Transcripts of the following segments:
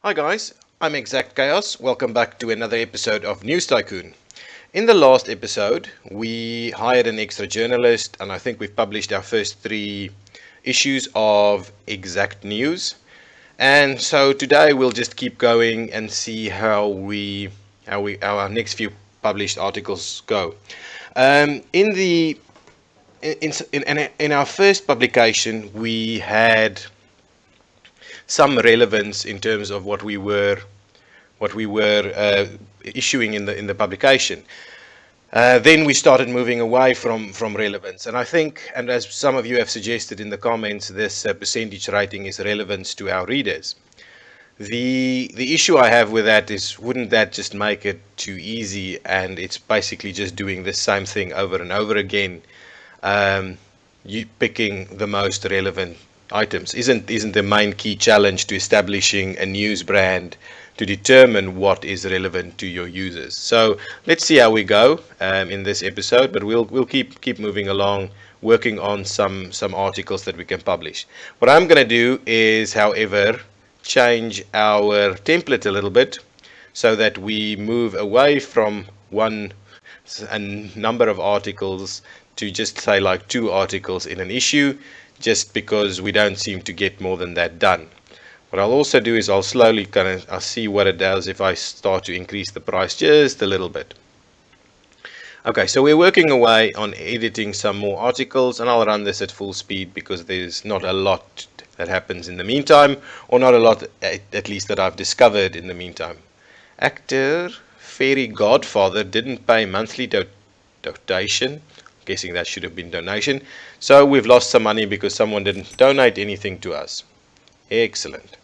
Hi guys, I'm ExactChaos. Welcome back to another episode of News Tycoon. In the last episode, we hired an extra journalist, and I think we've published our first 3 issues of Exact News. And so today we'll just keep going and see how our next few published articles go. In the in our first publication, we had some relevance in terms of what we were issuing in the publication. Then we started moving away from relevance, and I think, and as some of you have suggested in the comments, this percentage rating is relevance to our readers. The issue I have with that is, wouldn't that just make it too easy, and it's basically just doing the same thing over and over again, you picking the most relevant items? Isn't the main key challenge to establishing a news brand to determine what is relevant to your users? So let's see how we go in this episode, but we'll keep moving along, working on some articles that we can publish. What I'm going to do is, however, change our template a little bit so that we move away from a number of articles to just say like 2 articles in an issue, just because we don't seem to get more than that done. What I'll also do is I'll slowly I'll see what it does if I start to increase the price just a little bit. Okay, so we're working away on editing some more articles, and I'll run this at full speed because there's not a lot that happens in the meantime, or not a lot at least that I've discovered in the meantime. Actor Fairy Godfather didn't pay monthly donation. Guessing that should have been donation. So we've lost some money because someone didn't donate anything to us. Excellent.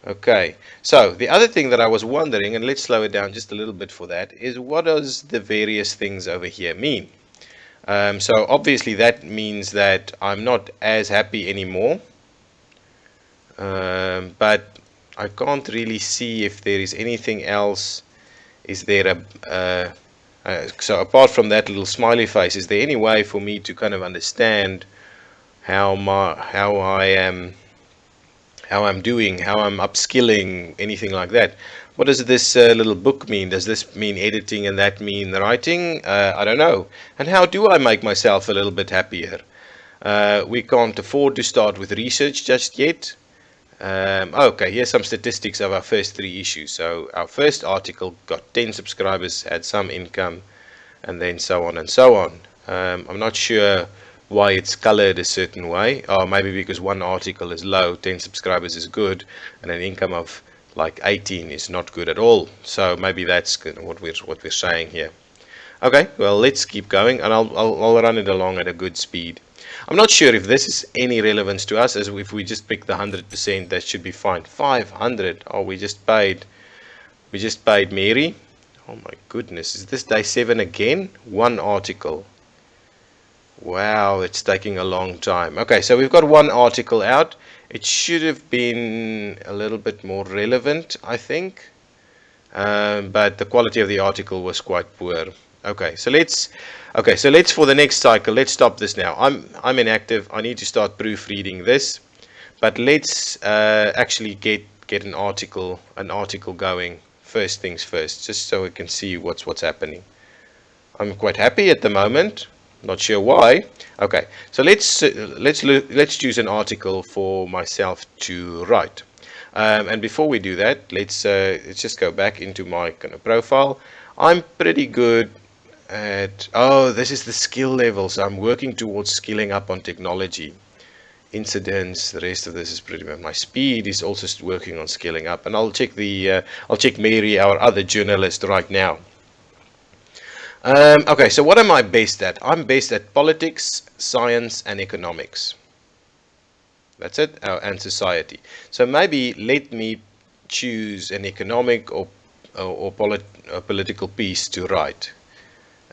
Okay, so the other thing that I was wondering, and let's slow it down just a little bit for that, is what does the various things over here mean? So obviously that means that I'm not as happy anymore, but I can't really see if there is anything else. Is there so apart from that little smiley face, is there any way for me to kind of understand how I'm doing, how I'm upskilling, anything like that? What does this little book mean? Does this mean editing and that mean writing? I don't know. And how do I make myself a little bit happier? We can't afford to start with research just yet. Okay, here's some statistics of our first 3 issues. So our first article got 10 subscribers, had some income, and then so on and so on. I'm not sure why it's colored a certain way. Or maybe because one article is low, 10 subscribers is good, and an income of like 18 is not good at all. So maybe that's what we're saying here. Okay, well, let's keep going, and I'll run it along at a good speed. I'm not sure if this is any relevance to us, as if we just pick the 100%, that should be fine. 500. Oh, we just paid Mary. Oh my goodness, is this day 7 again? 1 article. Wow, it's taking a long time. Okay, so we've got 1 article out. It should have been a little bit more relevant, I think, but the quality of the article was quite poor. Okay, so let's for the next cycle, let's stop this now. I'm inactive. I need to start proofreading this, but let's actually get an article going. First things first, just so we can see what's happening. I'm quite happy at the moment. Not sure why. Okay, so let's choose an article for myself to write. And before we do that, let's just go back into my kind of profile. I'm pretty good at, this is the skill level, so I'm working towards skilling up on technology. Incidents, the rest of this is pretty much, my speed is also working on scaling up, and I'll check Mary, our other journalist, right now. Okay, so what am I based at? I'm based at politics, science, and economics. That's it, and society. So maybe let me choose an economic or political piece to write,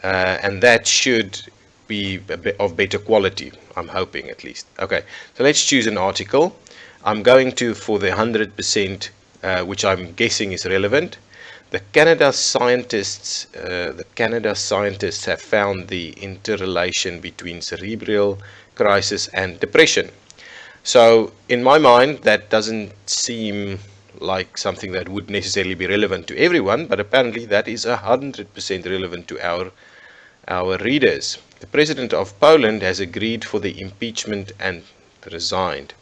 and that should be of better quality, I'm hoping at least. Okay, so let's choose an article. I'm going to, for the 100%, which I'm guessing is relevant. The Canada scientists have found the interrelation between cerebral crisis and depression. So in my mind, that doesn't seem like something that would necessarily be relevant to everyone, but apparently that is 100% relevant to our readers. The president of Poland has agreed for the impeachment and resigns.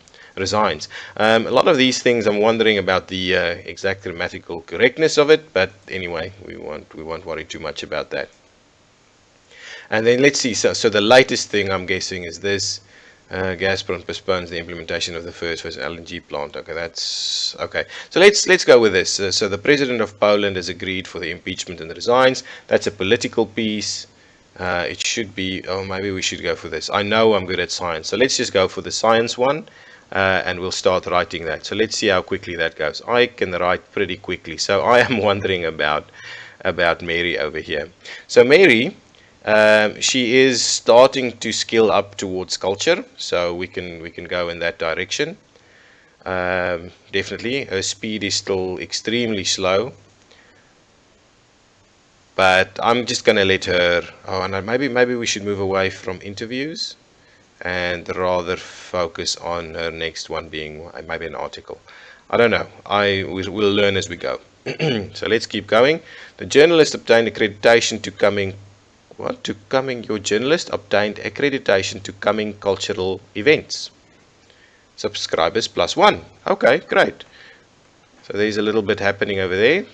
A lot of these things, I'm wondering about the exact grammatical correctness of it, but anyway, we won't worry too much about that. And then let's see. So the latest thing I'm guessing is this. Gazprom postpones the implementation of the first LNG plant. Okay, that's okay. So let's go with this. So the president of Poland has agreed for the impeachment and resigns. That's a political piece. It should be. Oh, maybe we should go for this. I know I'm good at science, so let's just go for the science one, and we'll start writing that. So let's see how quickly that goes. I can write pretty quickly. So I am wondering about Mary over here. So Mary. She is starting to skill up towards culture, so we can go in that direction. Definitely, her speed is still extremely slow, but I'm just gonna let her. Oh, and maybe we should move away from interviews and rather focus on her next one being maybe an article. I don't know. We'll learn as we go. So let's keep going. The journalist obtained accreditation to coming. What? To coming, your journalist obtained accreditation to coming cultural events. Subscribers +1. Okay, great. So there's a little bit happening over there.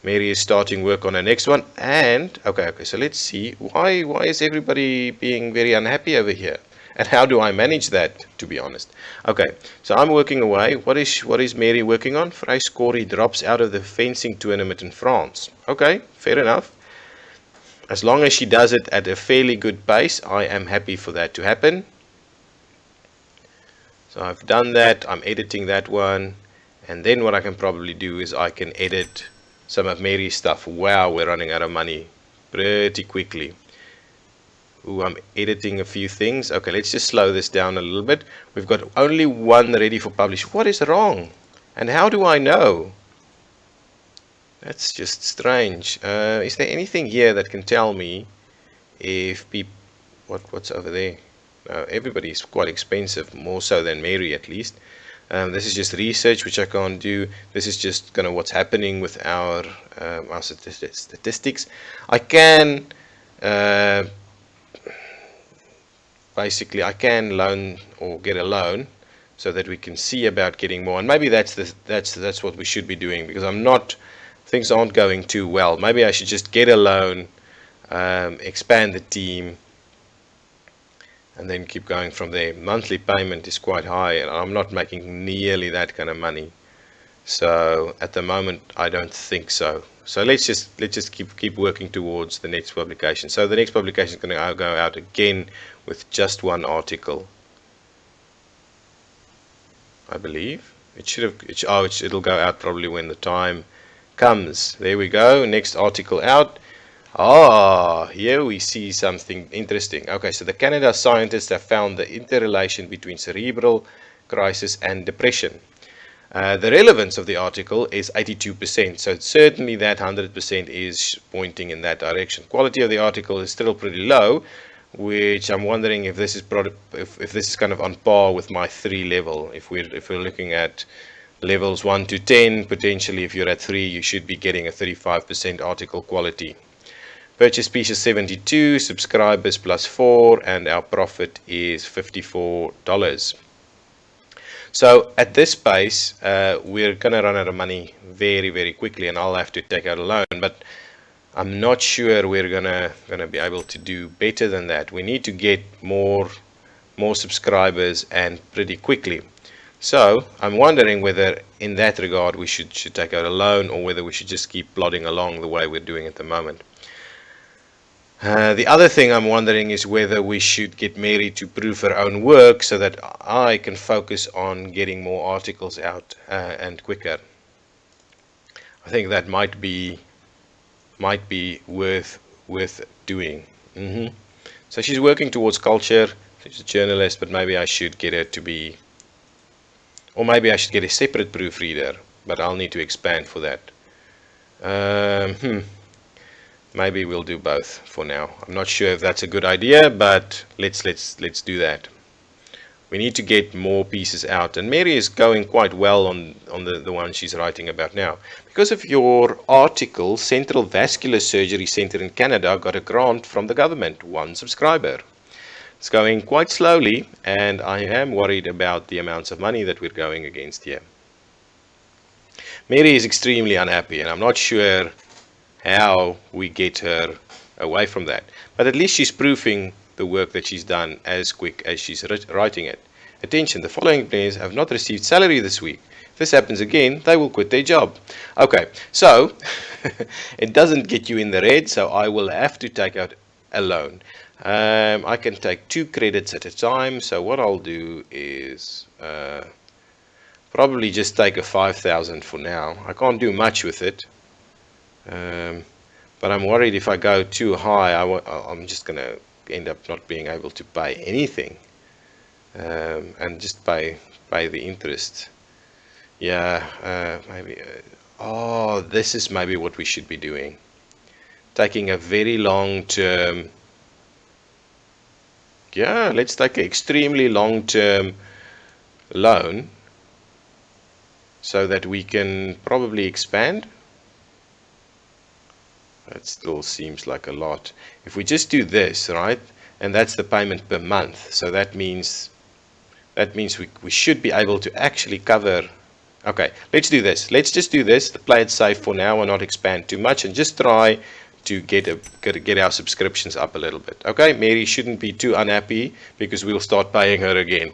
Mary is starting work on her next one. And, okay, so let's see. Why is everybody being very unhappy over here? And how do I manage that, to be honest? Okay, so I'm working away. What is Mary working on? Freys Corey drops out of the fencing tournament in France. Okay, fair enough. As long as she does it at a fairly good pace, I am happy for that to happen. So I've done that, I'm editing that one, and then what I can probably do is I can edit some of Mary's stuff. Wow, we're running out of money pretty quickly. Ooh, I'm editing a few things. Okay, let's just slow this down a little bit. We've got only one ready for publish. What is wrong? And how do I know? That's just strange. Is there anything here that can tell me if people... What's over there? Everybody's quite expensive, more so than Mary at least. This is just research, which I can't do. This is just kind of what's happening with our statistics. I can... basically, I can loan or get a loan so that we can see about getting more. And maybe that's what we should be doing, because things aren't going too well. Maybe I should just get a loan, expand the team, and then keep going from there. Monthly payment is quite high, and I'm not making nearly that kind of money. So at the moment, I don't think so. So let's just keep working towards the next publication. So the next publication is going to go out again with just one article, I believe. It'll go out probably when the time comes. There we go. Next article out. Here we see something interesting. Okay, so the Canada scientists have found the interrelation between cerebral crisis and depression. The relevance of the article is 82%, so certainly that 100% is pointing in that direction. Quality of the article is still pretty low, which I'm wondering if this is kind of on par with my 3 level. If we're looking at levels 1 to 10, potentially if you're at 3, you should be getting a 35% article quality. Purchase species 72, subscribers +4, and our profit is $54. So at this pace, we're going to run out of money very, very quickly, and I'll have to take out a loan. But I'm not sure we're gonna be able to do better than that. We need to get more subscribers, and pretty quickly. So I'm wondering whether in that regard we should take out a loan, or whether we should just keep plodding along the way we're doing at the moment. The other thing I'm wondering is whether we should get Mary to prove her own work so that I can focus on getting more articles out and quicker. I think that might be worth doing. So she's working towards culture. She's a journalist, but maybe I should get her to be, or maybe I should get a separate proofreader, but I'll need to expand for that. Maybe we'll do both for now. I'm not sure if that's a good idea, but let's do that. We need to get more pieces out, and Mary is going quite well on the one she's writing about now. Because of your article, Central Vascular Surgery Center in Canada got a grant from the government, 1 subscriber. It's going quite slowly, and I am worried about the amounts of money that we're going against here. Mary is extremely unhappy, and I'm not sure how we get her away from that. But at least she's proofing the work that she's done as quick as she's writing it. Attention, the following employees have not received salary this week. If this happens again, they will quit their job. Okay, so it doesn't get you in the red, so I will have to take out a loan. I can take 2 credits at a time, so what I'll do is probably just take a 5,000 for now. I can't do much with it. But I'm worried if I go too high, I'm just going to end up not being able to pay anything, and just pay the interest. Yeah, maybe. Oh, this is maybe what we should be doing. Taking a very long term. Yeah, let's take an extremely long term loan so that we can probably expand. That still seems like a lot. If we just do this, right, and that's the payment per month, so that means we should be able to actually cover. Okay, let's do this. Let's just do this, play it safe for now and not expand too much, and just try to get our subscriptions up a little bit. Okay, Mary shouldn't be too unhappy because we'll start paying her again.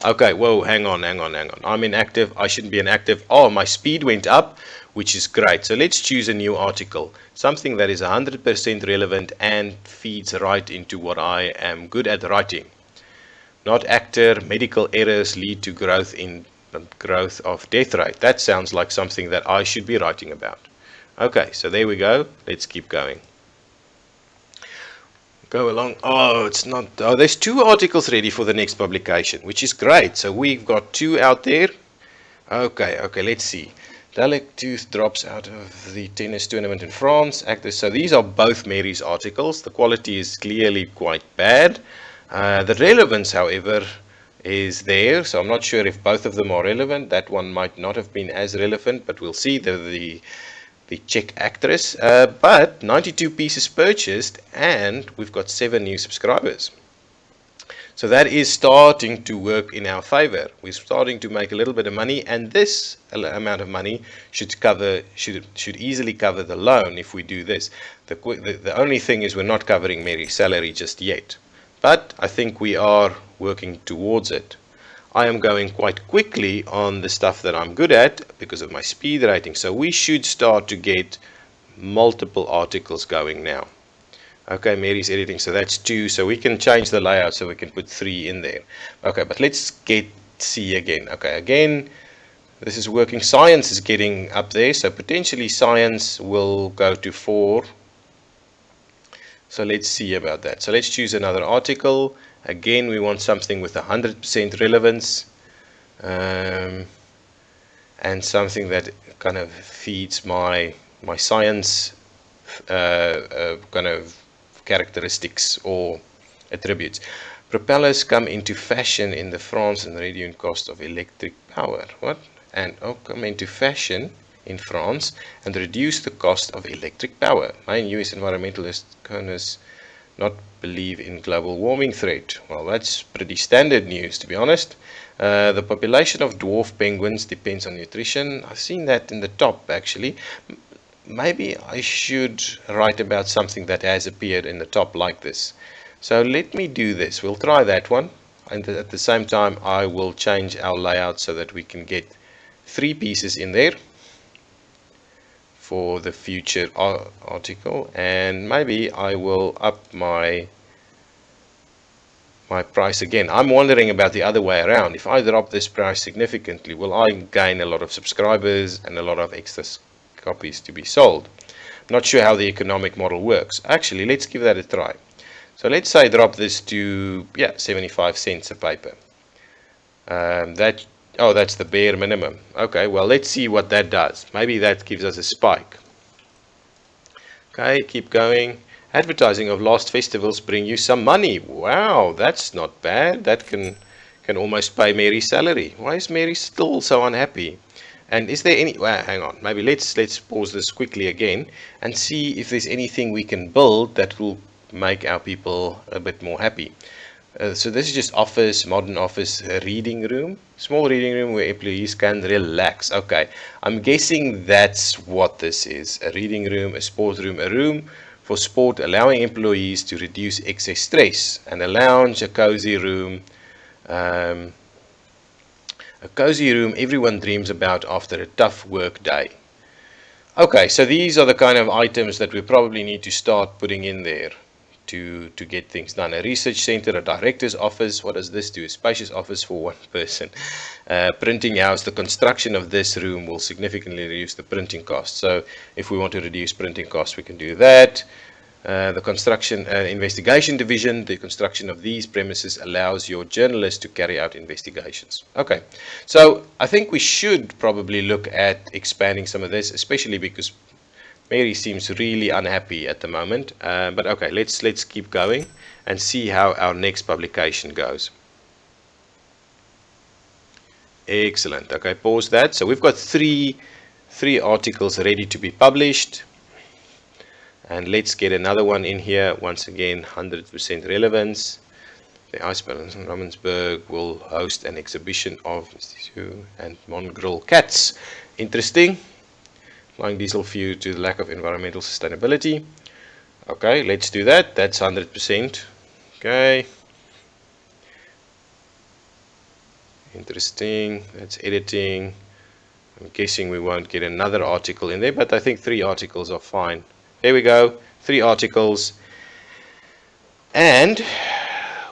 Okay, whoa, hang on. I'm inactive. I shouldn't be inactive. Oh, my speed went up, which is great. So let's choose a new article, something that is 100% relevant and feeds right into what I am good at writing. Not actor, medical errors lead to growth of death rate. That sounds like something that I should be writing about. Okay, so there we go. Let's keep going. Go along. Oh, it's not. Oh, there's 2 articles ready for the next publication, which is great. So we've got 2 out there. Okay, let's see. Dalek tooth drops out of the tennis tournament in France. Actors. So these are both Mary's articles. The quality is clearly quite bad. The relevance, however, is there. So I'm not sure if both of them are relevant. That one might not have been as relevant, but we'll see. The Czech actress, but 92 pieces purchased, and we've got 7 new subscribers. So that is starting to work in our favor. We're starting to make a little bit of money, and this amount of money should easily cover the loan if we do this. The only thing is we're not covering Mary's salary just yet, but I think we are working towards it. I am going quite quickly on the stuff that I'm good at because of my speed rating. So we should start to get multiple articles going now. Okay, Mary's editing, so that's 2. So we can change the layout so we can put 3 in there. Okay, but let's see again. Okay, again, this is working. Science is getting up there, so potentially science will go to 4. So let's see about that. So let's choose another article. Again, we want something with 100% relevance, and something that kind of feeds my science kind of characteristics or attributes. Propellers come into fashion in the France and reduce cost of electric power. What? And come into fashion in France and reduce the cost of electric power. Main US environmentalist Conus not believe in global warming threat. Well, that's pretty standard news, to be honest. The population of dwarf penguins depends on nutrition. I've seen that in the top, actually. Maybe I should write about something that has appeared in the top like this. So let me do this. We'll try that one. And at the same time, I will change our layout so that we can get 3 pieces in there for the future article, and maybe I will up my price again. I'm wondering about the other way around. If I drop this price significantly, will I gain a lot of subscribers and a lot of extra copies to be sold? I'm not sure how the economic model works. Actually, let's give that a try. So let's say drop this to 75 cents a paper. That's the bare minimum. Okay, well, let's see what that does. Maybe that gives us a spike. Okay, keep going. Advertising of last festivals bring you some money. Wow, that's not bad. That can almost pay Mary's salary. Why is Mary still so unhappy? And is there any? Well, hang on. Maybe let's pause this quickly again and see if there's anything we can build that will make our people a bit more happy. So this is just office, modern office, reading room, small reading room where employees can relax. Okay, I'm guessing that's what this is: a reading room, a sports room, a room for sport, allowing employees to reduce excess stress, and a lounge, a cozy room. Um, a cozy room everyone dreams about after a tough work day. Okay, so these are the kind of items that we probably need to start putting in there to get things done. A research center, a director's office. What does this do? A spacious office for one person. Printing house. The construction of this room will significantly reduce the printing cost. So if we want to reduce printing costs, we can do that. The construction investigation division, the construction of these premises allows your journalists to carry out investigations. Okay, so I think we should probably look at expanding some of this, especially because Mary seems really unhappy at the moment. But okay, let's keep going and see how our next publication goes. Excellent. Okay, pause that. So we've got three articles ready to be published. And let's get another one in here. Once again, 100% relevance. The Iceberg in Ramensburg will host an exhibition of Zoo and mongrel cats. Interesting. Applying diesel fuel to the lack of environmental sustainability. Okay, let's do that. That's 100%. Okay. Interesting. That's editing. I'm guessing we won't get another article in there, but I think 3 articles are fine. There we go, 3 articles. And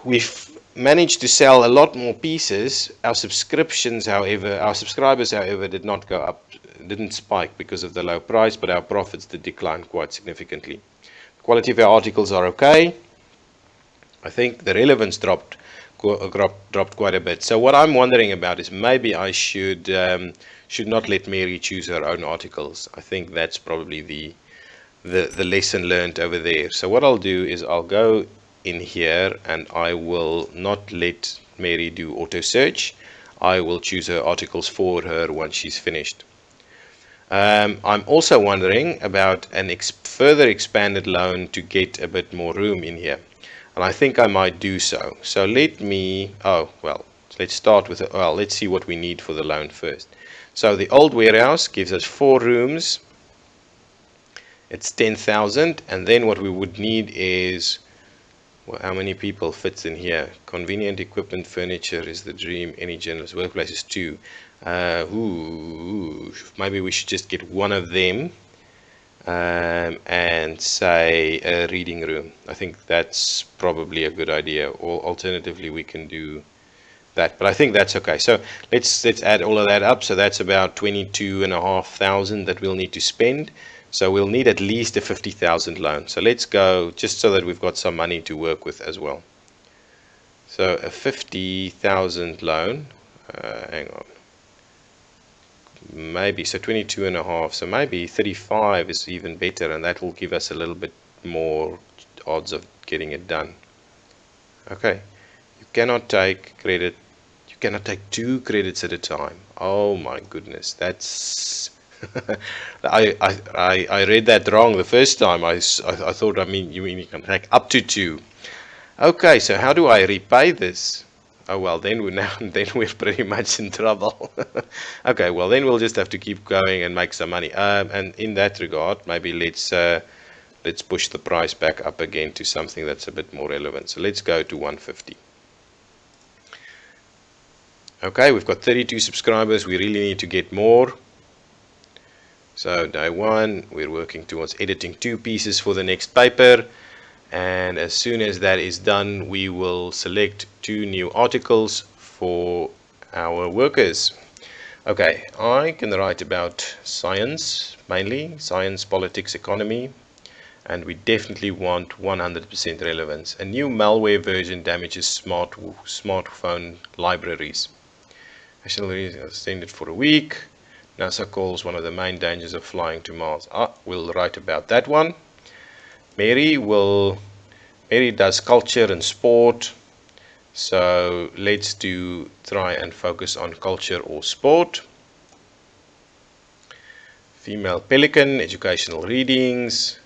we've managed to sell a lot more pieces. Our subscribers, however, did not go up, didn't spike because of the low price, but our profits did decline quite significantly. The quality of our articles are okay. I think the relevance dropped quite a bit. So what I'm wondering about is maybe I should not let Mary choose her own articles. I think that's probably the lesson learned over there. So what I'll do is I'll go in here and I will not let Mary do auto search. I will choose her articles for her once she's finished. I'm also wondering about an further expanded loan to get a bit more room in here, and I think I might do so. So let's start with let's see what we need for the loan first. So the old warehouse gives us 4 rooms. It's 10,000, and then what we would need is, well, how many people fits in here? Convenient equipment, furniture is the dream. Any generous workplace is 2. Maybe we should just get one of them and say a reading room. I think that's probably a good idea. Or alternatively, we can do that, but I think that's okay. So let's add all of that up. So that's about 22,500 that we'll need to spend. So we'll need at least a 50,000 loan. So let's go, just so that we've got some money to work with as well. So a 50,000 loan, hang on, maybe, so 22.5, so maybe 35 is even better, and that will give us a little bit more odds of getting it done. Okay, you cannot take 2 credits at a time. Oh my goodness, that's I read that wrong the first time. I thought, you mean you can take up to 2. Okay, so how do I repay this? Oh well, then we're pretty much in trouble. Okay, well then we'll just have to keep going and make some money. And in that regard, maybe let's push the price back up again to something that's a bit more relevant. So let's go to 150. Okay, we've got 32 subscribers. We really need to get more. So day 1, we're working towards editing 2 pieces for the next paper, and as soon as that is done, we will select 2 new articles for our workers. Okay, I can write about science, mainly science, politics, economy, and we definitely want 100% relevance. A new malware version damages smartphone libraries. National extended for a week. NASA calls one of the main dangers of flying to Mars. We'll write about that one. Mary does culture and sport. So let's try and focus on culture or sport. Female Pelican, educational readings.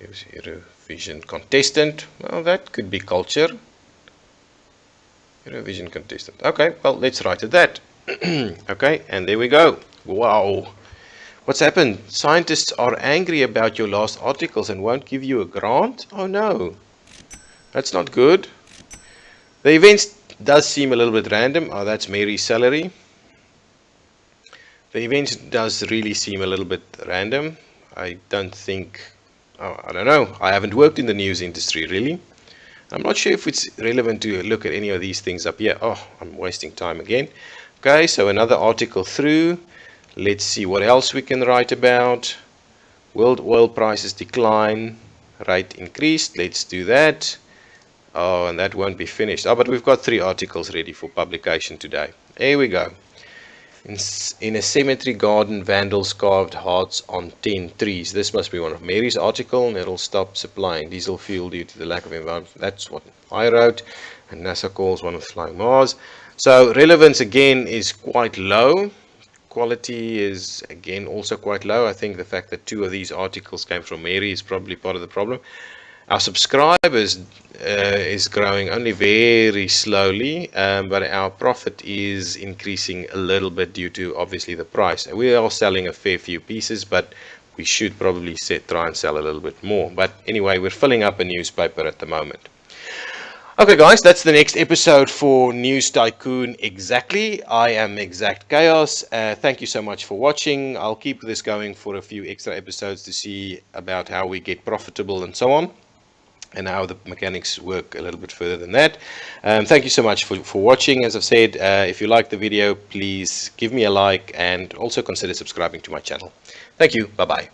Eurovision contestant. Well, that could be culture. Eurovision contestant. Okay, well, let's write it that. Okay, and there we go. Wow. What's happened? Scientists are angry about your last articles and won't give you a grant? Oh no. That's not good. The events does seem a little bit random. Oh, that's Mary's salary. The events does really seem a little bit random. I don't think, I don't know. I haven't worked in the news industry really. I'm not sure if it's relevant to look at any of these things up here. Oh, I'm wasting time again. Okay, so another article through. Let's see what else we can write about. World oil prices decline, rate increased. Let's do that. Oh, and that won't be finished. Oh, but we've got 3 articles ready for publication today. Here we go. In a cemetery garden, vandals carved hearts on 10 trees. This must be one of Mary's article, and it'll stop supplying diesel fuel due to the lack of environment. That's what I wrote, and NASA calls one of flying Mars. So relevance again is quite low. Quality is again also quite low. I think the fact that 2 of these articles came from Mary is probably part of the problem. Our subscribers is growing only very slowly, but our profit is increasing a little bit due to obviously the price. We are selling a fair few pieces, but we should probably try and sell a little bit more. But anyway, we're filling up a newspaper at the moment. Okay guys, that's the next episode for News Tycoon Exactly. I am ExactChaos. Thank you so much for watching. I'll keep this going for a few extra episodes to see about how we get profitable and so on, and how the mechanics work a little bit further than that. Thank you so much for watching. As I've said, if you like the video, please give me a like and also consider subscribing to my channel. Thank you. Bye-bye.